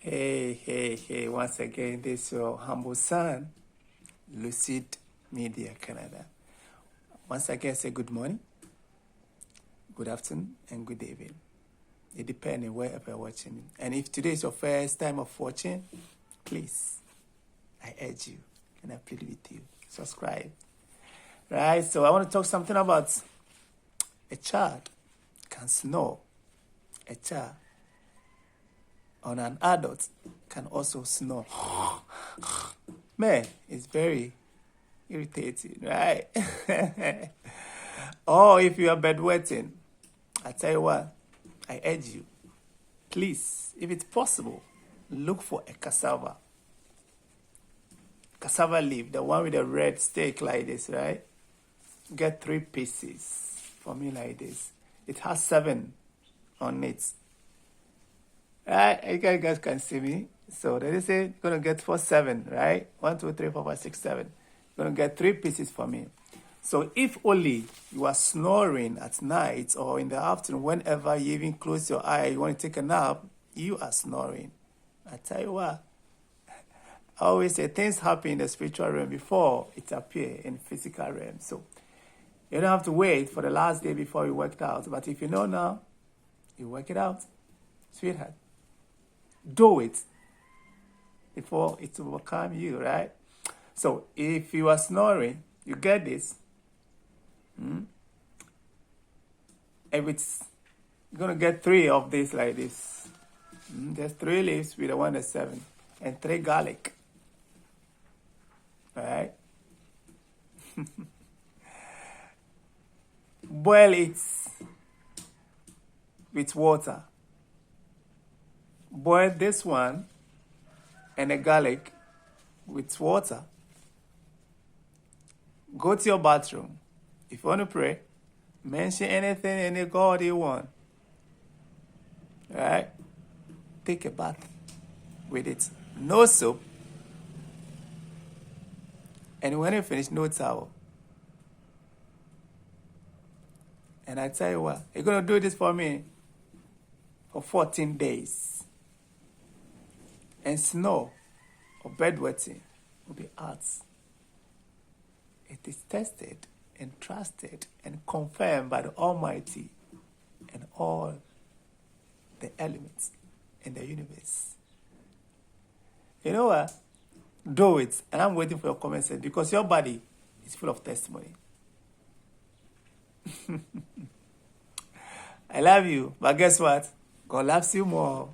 Hey, once again, this is your humble son, LUCID Media Canada. Once again, say good morning, good afternoon, and good evening. It depends on wherever you're watching. And if today is your first time of watching, please, I urge you and I plead with you, subscribe. Right, so I want to talk something about a child can snore. A child on an adult can also snore. Man, it's very irritating, right? Or if you are bedwetting, I tell you what, I urge you, please, if it's possible, look for a cassava. Cassava leaf, the one with the red stick like this, right? Get 3 pieces for me like this. It has 7 on it. Right? You guys can see me. So they say you're going to get 4, 7, right? 1, 2, 3, 4, 5, 6, 7. You're going to get 3 pieces for me. So if only you are snoring at night or in the afternoon, whenever you even close your eye, you want to take a nap, you are snoring. I tell you what, I always say things happen in the spiritual realm before it appears in physical realm. So you don't have to wait for the last day before you work it out. But if you know now, you work it out. Sweetheart, do it before it will overcome you, right? So if you are snoring, you get this. If it's you're going to get 3 of this like this. There's 3 leaves with the 1 that's 7 and 3 garlic. All right? Boil it with water. Boil this one and the garlic with water. Go to your bathroom. If you want to pray, mention anything, any God you want. All right? Take a bath with it. No soap. And when you finish, no towel. And I tell you what, you're going to do this for me for 14 days. And snow or bedwetting will be out. It is tested and trusted and confirmed by the Almighty and all the elements in the universe. You know what? Do it. And I'm waiting for your comments because your body is full of testimony. I love you, but guess what? God loves you more.